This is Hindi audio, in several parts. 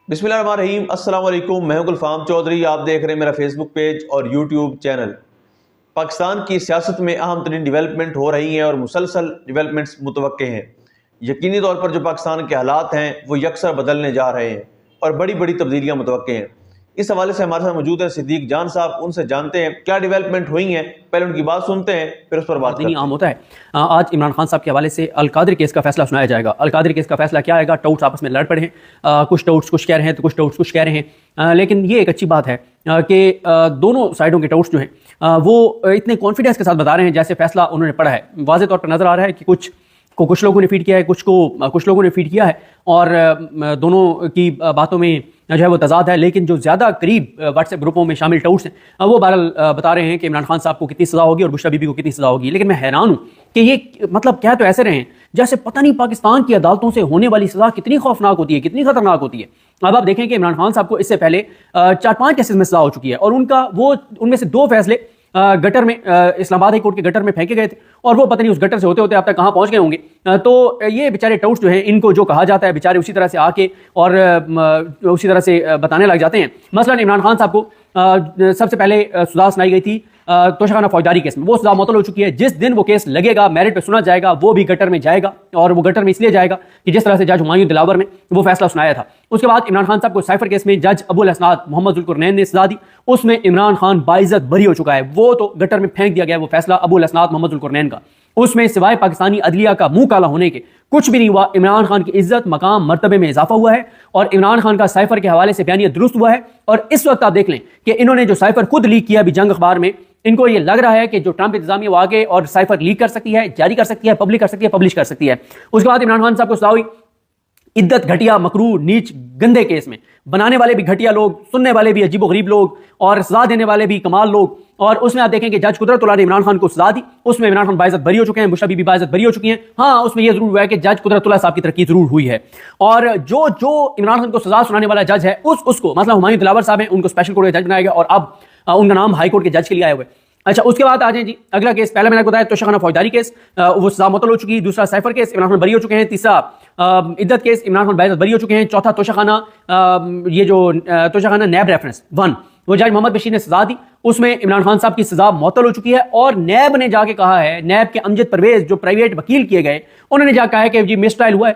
बिस्मिल्लाहिर्रहमानिर्रहीम। अस्सलाम वालेकुम। मैं हूं गुलफाम चौधरी। आप देख रहे हैं मेरा फेसबुक पेज और यूट्यूब चैनल। पाकिस्तान की सियासत में अहम तरीन डिवेलपमेंट हो रही हैं और मुसलसल डिवेलपमेंट्स मुतवक्के हैं। यकीनी तौर पर जो पाकिस्तान के हालात हैं वो यकसर बदलने जा रहे हैं और बड़ी बड़ी तब्दीलियाँ मुतवक्के हैं। इस हवाले से हमारे साथ मौजूद है सिद्दीक जान साहब। उनसे जानते हैं क्या डिवेलपमेंट हुई हैं, पहले उनकी बात सुनते हैं फिर उस पर बात करते हैं। आम होता है। आज इमरान खान साहब के हवाले से अलकादरी केस का फैसला सुनाया जाएगा। अलकादरी केस का फैसला क्या आएगा? टाउट्स आपस में लड़ पड़े हैं, कुछ टाउट्स कुछ कह रहे हैं तो कुछ टाउट्स कुछ कह रहे हैं, लेकिन ये एक अच्छी बात है कि दोनों साइडों के टाउट्स जो हैं वो इतने कॉन्फिडेंस के साथ बता रहे हैं जैसे फैसला उन्होंने पढ़ा है। वाज़ेह तौर पर नजर आ रहा है कि कुछ लोगों ने फीड किया है, कुछ लोगों ने फीड किया है और दोनों की बातों में जो है वो तजाद है। लेकिन जो ज़्यादा करीब व्हाट्सएप ग्रुपों में शामिल टाउट्स हैं वो बहरहाल बता रहे हैं कि इमरान खान साहब को कितनी सज़ा होगी और बुशरा बीबी को कितनी सज़ा होगी। लेकिन मैं हैरान हूँ कि ये मतलब कह तो ऐसे रहे हैं जैसे पता नहीं पाकिस्तान की अदालतों से होने वाली सज़ा कितनी खौफनाक होती है, कितनी खतरनाक होती है। अब आप देखें कि इमरान खान साहब को इससे पहले 4-5 केसेस में सज़ा हो चुकी है और उनमें से 2 फैसले गटर में, इस्लामाबाद हाई कोर्ट के गटर में फेंके गए थे और वो पता नहीं उस गटर से होते होते अब तक कहाँ पहुंच गए होंगे। तो ये बेचारे टाउट्स जो हैं इनको जो कहा जाता है बेचारे उसी तरह से आके और उसी तरह से बताने लग जाते हैं। मसलन इमरान खान साहब को सबसे पहले सजा सुनाई गई थी तोशाखाना फौजदारी केस में। वो सजा मुअत्तल हो चुकी है। जिस दिन वो केस लगेगा, मेरिट पे सुना जाएगा, वो भी गटर में जाएगा और वो गटर में इसलिए जाएगा कि जिस तरह से जज हुमायूं दिलावर ने वो फैसला सुनाया था। उसके बाद इमरान खान साहब को साइफर केस में जज अबुल हसनात मोहम्मद जुल्कुरनैन ने सजा दी। उसमें इमरान खान बाइज्जत बरी हो चुका है। वो तो गटर में फेंक दिया गया वो फैसला अबुल हसनात मोहम्मद जुल्कुरनैन का। उसमें सिवाय पाकिस्तानी अदलिया का मुंह काला होने के कुछ भी नहीं हुआ। इमरान खान की इज्जत मकाम मर्तबे में इजाफा हुआ है और इमरान खान का साइफर के हवाले से बयानिया दुरुस्त हुआ है। और इस वक्त आप देख लें कि इन्होंने जो साइफर खुद लीक किया अभी जंग अखबार में, इनको ये लग रहा है कि जो ट्रंप इंतजामिया वो आगे और साइफर लीक कर सकती है, जारी कर सकती है, पब्लिक कर सकती है, पब्लिश कर सकती है। उसके बाद इमरान खान साहब को सजा हुई इद्दत घटिया मकरू नीच गंदे केस में। बनाने वाले भी घटिया लोग, सुनने वाले भी अजीबो गरीब लोग और सजा देने वाले भी कमाल लोग। और उसमें आप देखें कि जज कुदरतुल्लाह ने इमरान खान को सजा दी। उसमें इमरान खान बाइज्जत बरी हो चुके हैं, बुशरा बीबी बाइज्जत बरी हो चुकी हैं। हाँ, उसमें यह जरूर हुआ है कि जज कुदरतुल्लाह साहब की तरक्की जरूर हुई है। और जो इमरान खान को सजा सुनाने वाला जज है उसको मतलब हुमायूं दिलावर साहब हैं, उनको स्पेशल कोर्ट का जज बनाया गया और अब उनका नाम हाई कोर्ट के जज के लिए आए हुए। अच्छा, उसके बाद आ जाए जी अगला केस। पहले मैंने बताया तोशाखाना फौजदारी केस, वो सजा मुअत्तल हो चुकी है। दूसरा साइफर केस, इमरान खान बरी हो चुके हैं। तीसरा इद्दत केस, इमरान खान बाइज्जत बरी हो चुके हैं। चौथा तोशाखाना, ये जो तोशाखाना नैब रेफरेंस 1, वो जज मोहम्मद बशीर ने सजा दी। उसमें इमरान खान साहब की सजा मुअत्तल हो चुकी है और नैब ने जाके कहा है, नैब के अमजद परवेज जो प्राइवेट वकील किए गए, उन्होंने जाकर कहा है कि जी मिस ट्रायल हुआ है,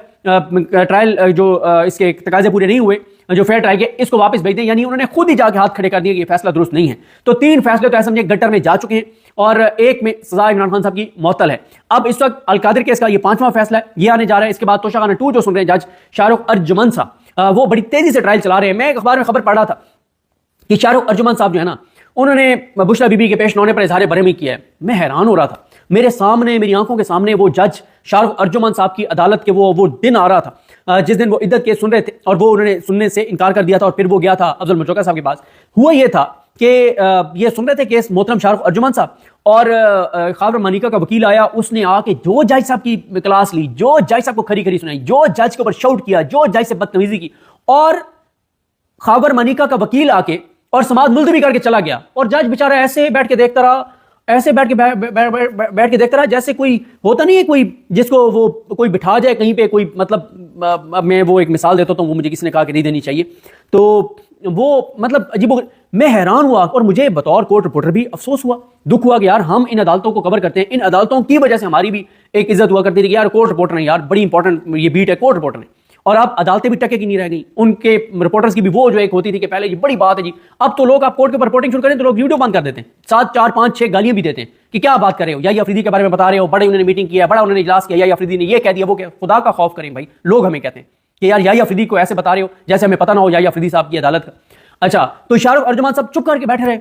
ट्रायल जो इसके तकाजे पूरे नहीं हुए, जो फेयर ट्रायल के, इसको वापस भेज दें। यानी उन्होंने खुद ही जाके हाथ खड़े कर दिए कि यह फैसला दुरुस्त नहीं है। तो 3 फैसले तो ऐसे समझे गटर में जा चुके हैं और एक में सजा इमरान खान साहब की मुअत्तल है। अब इस वक्त अलकादरी केस का ये 5वां फैसला है, ये आने जा रहा है। इसके बाद तोशाखाना 2 जो सुन रहे हैं जज शाहरुख अर्जुमन साहब, वो बड़ी तेजी से ट्रायल चला रहे हैं। मैं एक अखबार में खबर पढ़ रहा था कि शाहरुख अर्जुमन साहब जो है ना, उन्होंने बुशरा बीबी के पेश न होने पर इजहार बरहमी किया है। मैं हैरान हो रहा था, मेरे सामने, मेरी आंखों के सामने वो जज शाहरुख अर्जुमन साहब की अदालत के वो दिन आ रहा था जिस दिन वो इद्दत केस सुन रहे थे और वो उन्होंने सुनने से इनकार कर दिया था और फिर वो गया था अफजल मचौका साहब के पास। हुआ ये था कि ये सुन रहे थे केस मोहतरम शाहरुख अर्जुमन साहब और खावर मनिका का वकील आया। उसने आके जो जज साहब की क्लास ली, जो जज साहब को खरी खरी सुनाई, जो जज के ऊपर शाउट किया, जो जज से बदतमीजी की, और खावर मनिका का वकील आके और समाज मुलतवी करके चला गया और जज बेचारा ऐसे बैठ के देखता रहा, ऐसे बैठ के देखता रहा जैसे कोई होता नहीं है, कोई जिसको वो कोई बिठा जाए कहीं पे, कोई मतलब मैं वो एक मिसाल देता हूँ, वो मुझे किसी ने कहा कि नहीं देनी चाहिए, तो वो मतलब अजीब। मैं हैरान हुआ और मुझे बतौर कोर्ट रिपोर्टर भी अफसोस हुआ, दुख हुआ कि यार हम इन अदालतों को कवर करते हैं, इन अदालतों की वजह से हमारी भी एक इज्जत हुआ करती थी कि यार कोर्ट रिपोर्टर है, यार बड़ी इंपॉर्टेंट ये बीट है कोर्ट रिपोर्टर है। और अब अदालतें भी टके की नहीं रह गई, उनके रिपोर्टर्स की भी वो जो एक होती थी कि पहले जी बड़ी बात है जी, अब तो लोग आप कोर्ट के ऊपर रिपोर्टिंग शुरू करें तो लोग वीडियो बंद कर देते हैं, 7, 4, 5, 6 गालियां भी देते हैं कि क्या बात कर रहे हो, या अफरीदी के बारे में बता रहे हो, बड़े उन्होंने मीटिंग किया, बड़ा उन्होंने इजलास किया, या अफरीदी ने ये कह दिया, वो क्या। खुदा का खौफ करें भाई, लोग हमें कहते हैं कि यार या अफरीदी को ऐसे बता रहे हो जैसे हमें पता ना हो या अफरीदी साहब की अदालत का। अच्छा, तो शाहरुख अर्जुमन साहब चुप करके बैठे रहे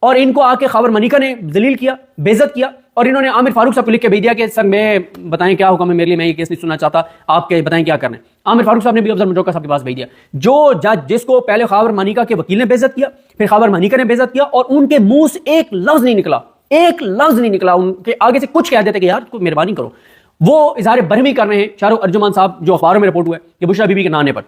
और इनको आके खबर मनिका ने जलील किया, बेइज्जत किया और इन्होंने आमिर फारूक साहब को लिख के भेज दिया कि सर मैं बताएं क्या हुक्म है मेरे लिए, मैं ये केस नहीं सुनना चाहता, आप क्या बताएं क्या करना है। आमिर फारूक साहब ने भी अफजल मचौका साहब के पास भेज दिया। जो जज जिसको पहले खबर मनिका के वकील ने बेइज्जत किया, फिर खबर मनिका ने बेइज्जत किया और उनके मुंह से एक लफ्ज नहीं निकला, एक लफ्ज नहीं निकला, उनके आगे से कुछ कह देते कि यार मेहरबानी करो, वो इजहार बरहमी कर रहे हैं शाहरुख अर्जुमन साहब, जो अखबारों में रिपोर्ट हुआ है कि बुशरा बीबी के नाने पर।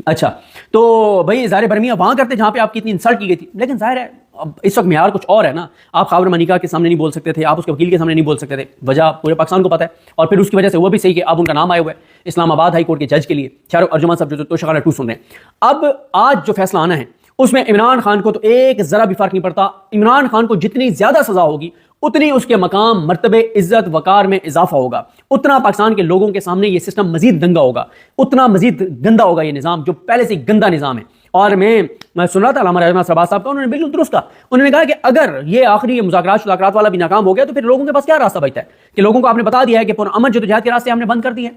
अच्छा, तो भाई ज़ाहिर बरमिया वहाँ करते जहाँ पे आपकी इतनी इंसल्ट की गई थी, लेकिन ज़ाहिर है अब इस वक्त मेयार कुछ और है ना। आप खावर मनिका के सामने नहीं बोल सकते थे, आप उसके वकील के सामने नहीं बोल सकते थे, वजह पूरे पाकिस्तान को पता है। और फिर उसकी वजह से वो भी सही कि अब उनका नाम आया हुआ है इस्लामाबाद हाई कोर्ट के जज के लिए। खैर अर्जुमान साहब जो तो शकारा 2 सुन रहे हैं। अब आज जो फैसला आना है उसमें इमरान खान को तो एक जरा भी फर्क नहीं पड़ता। इमरान खान को जितनी ज्यादा सजा होगी उतनी उसके मकाम, मर्तबे, इज्जत, वकार में इजाफा होगा, उतना पाकिस्तान के लोगों के सामने ये सिस्टम मजीद दंगा होगा, उतना मजीद गंदा होगा ये निज़ाम जो पहले से गंदा निज़ाम है। और मैं सुन रहा था अल्लामा रहमान शहबाज साहब का, उन्होंने बिल्कुल दुरुस्त कहा। उन्होंने कहा कि अगर ये आखिरी मुज़ाकरात वाला भी नाकाम हो गया तो फिर लोगों के पास क्या रास्ता बचता है कि लोगों को आपने बता दिया है कि पुरअमन जदोजहद के रास्ते हमने बंद कर दिए हैं,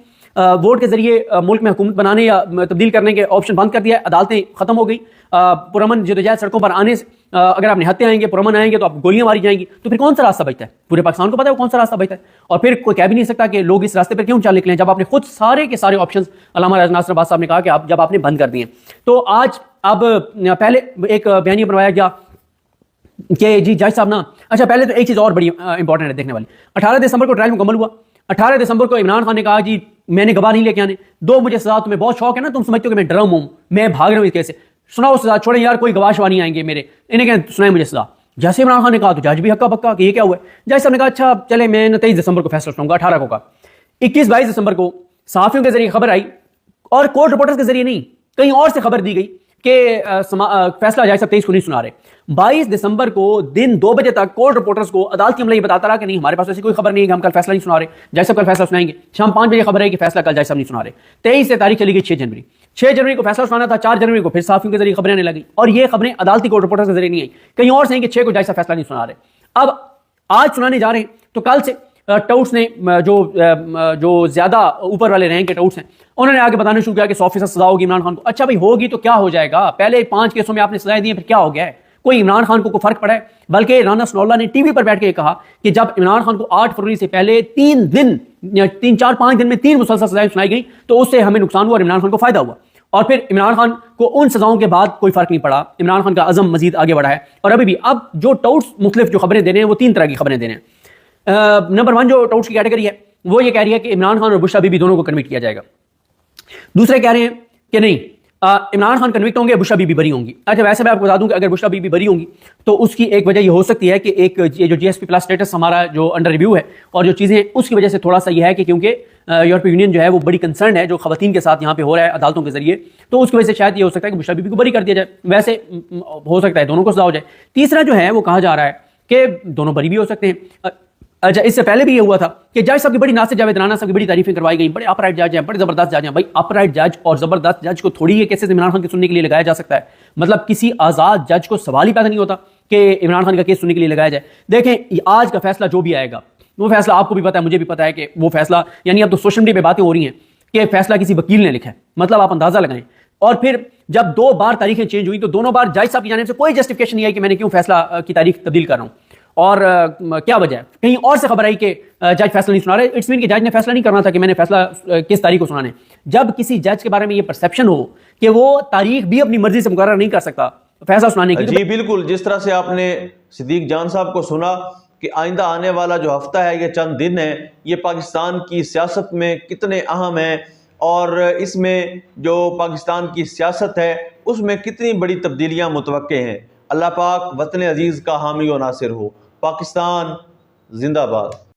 वोट के जरिए मुल्क में हुकूमत बनाने या तब्दील करने के ऑप्शन बंद कर दिया है, अदालतें खत्म हो गई, पुरअमन जदोजहद सड़कों पर आने से अगर आप निहत्ते आएंगे, पुरअमन आएंगे तो आप गोलियां मारी जाएंगी, तो फिर कौन सा रास्ता बचता है? पूरे पाकिस्तान को पता है वो कौन सा रास्ता बचता है। और फिर कोई कह भी नहीं सकता कि लोग इस रास्ते पर क्यों चल निकले जब आपने खुद सारे के सारे ऑप्शन, अल्लामा नासिर अब्बास साहब ने कहा कि आप जब आपने बंद कर दिए। तो आज अब पहले एक बयानिया बनवाया गया कि जी जज साहब ना, अच्छा पहले तो एक चीज़ और बड़ी इंपॉर्टेंट है देखने वाली। 18 दिसंबर को ट्रायल मुकम्मल हुआ। 18 दिसंबर को इमरान खान ने कहा जी मैंने गवाह नहीं लेके आने दो, मुझे सजा, तुम्हें बहुत शौक है ना, तुम समझते हो कि मैं डरा हूं, मैं भाग रहा हूं इस केस से, सुनाओ सजा, छोड़े यार कोई गवाह शवा नहीं आएंगे मेरे, इन्हें क्या सुनाए मुझे सजा। जैसे इमरान खान ने कहा तो जज भी हक्का बक्का कि ये क्या हुआ है। जज साहब ने कहा अच्छा चले मैं 23 दिसंबर को फैसला सुनाऊंगा, 18 को का। 21-22 दिसंबर को सहाफियों के जरिए खबर आई और कोर्ट रिपोर्टर्स के जरिए नहीं, कहीं और से खबर दी गई कि फैसला जज साहब 23 को नहीं सुना रहे। 22 दिसंबर को दिन 2 बजे तक कोर्ट रिपोर्टर्स को अदालती अमला ये बताता रहा कि नहीं हमारे पास ऐसी कोई खबर नहीं है कि हम कल फैसला नहीं सुना रहे, जज साहब कल फैसला सुनाएंगे। शाम 5 बजे खबर है कि फैसला कल जज साहब नहीं सुना रहे। 23 से तारीख चली गई 6 जनवरी। 6 जनवरी को फैसला सुनाना था, 4 जनवरी को फिर साफियों के जरिए खबरें आने लगी और ये खबरें अदालती कोर्ट रिपोर्टर्स के जरिए नहीं आई, कहीं और से हैं कि 6 को जज साहब फैसला नहीं सुना रहे। अब आज सुनाने जा रहे हैं तो कल से टाउट्स ने जो ज्यादा ऊपर वाले रैंक के टाउट्स हैं उन्होंने आगे बताना शुरू किया कि 100% सजा होगी इमरान खान को। अच्छा भाई होगी तो क्या हो जाएगा, पहले 5 केसों में आपने सजाएं दी फिर क्या हो गया है, कोई इमरान खान को फर्क पड़ा है? बल्कि राना सनौल्ला ने टीवी पर बैठ के कहा कि जब इमरान खान को 8 फरवरी से पहले 3-4-5 दिन में 3 मुसलसल सजाएं सुनाई गई तो उससे हमें नुकसान हुआ और इमरान खान को फायदा हुआ। और फिर इमरान खान को उन सजाओं के बाद कोई फर्क नहीं पड़ा, इमरान खान का अज़म मजीद आगे बढ़ा है। और अभी भी अब जो टाउट्स मुख्तलिफ जो खबरें दे रहे हैं वो 3 तरह की खबरें दे रहे हैं। नंबर 1 जो टाउट्स की कैटेगरी है वो ये कह रही है कि इमरान खान और बुशरा बीबी दोनों को कन्विक्ट किया जाएगा। दूसरे कह रहे हैं कि नहीं इमरान खान कन्विक्ट होंगे, बुशरा बीबी बरी होंगी। अच्छा वैसे मैं आपको बता दूं कि अगर बुशरा बीबी बरी होंगी तो उसकी एक वजह ये हो सकती है कि एक ये जो GSP+ स्टेटस हमारा जो अंडर रिव्यू है और जो चीज़ें उसकी वजह से थोड़ा सा ये है कि क्योंकि यूरोपीय यूनियन जो है वो बड़ी कंसर्न है जो खवातीन के साथ यहाँ पे हो रहा है अदालतों के जरिए, तो उसकी वजह से शायद ये हो सकता है कि बुशरा बीबी को बरी कर दिया जाए। वैसे हो सकता है दोनों को सजा हो जाए। तीसरा जो है वो कहा जा रहा है कि दोनों बरी भी हो सकते हैं। अच्छा इससे पहले भी ये हुआ था कि जज साहब की बड़ी नासिर जावेद राना साहब की बड़ी तारीफें करवाई गई, बड़े अपराइट जज हैं, बड़े जबरदस्त जज हैं। भाई अपराइट जज और जबरदस्त जज को थोड़ी ये केसेस इमरान खान के सुनने के लिए लगाया जा सकता है, मतलब किसी आजाद जज को सवाल ही पैदा नहीं होता कि इमरान खान का केस सुनने के लिए लगाया जाए। देखें आज का फैसला जो भी आएगा वो फैसला आपको भी पता है, मुझे भी पता है कि वो फैसला, यानी अब तो सोशल मीडिया पे बातें हो रही हैं कि फैसला किसी वकील ने लिखा है, मतलब आप अंदाजा लगाएं। और फिर जब 2 बार तारीखें चेंज हुई तो दोनों बार जज साहब की जानिब से कोई जस्टिफिकेशन नहीं आई कि मैंने क्यों फैसला की तारीख तब्दील कर रहा हूं और क्या वजह है। कहीं और से खबर आई कि जज फैसला नहीं सुना रहे, इट्स मीन कि जज ने फैसला नहीं करना था कि मैंने फैसला किस तारीख को सुनाने। जब किसी जज के बारे में ये परसेप्शन हो कि वो तारीख भी अपनी मर्जी से मुकर्रर नहीं कर सकता फैसला सुनाने की। जी बिल्कुल, जिस तरह से आपने सिद्दीक जान साहब को सुना कि आइंदा आने वाला जो हफ्ता है, ये चंद दिन है, ये पाकिस्तान की सियासत में कितने अहम है और इसमें जो पाकिस्तान की सियासत है उसमें कितनी बड़ी तब्दीलियां मुतवक्के हैं। अल्लाह पाक वतन अजीज़ का हामी और नासिर हो। पाकिस्तान जिंदाबाद।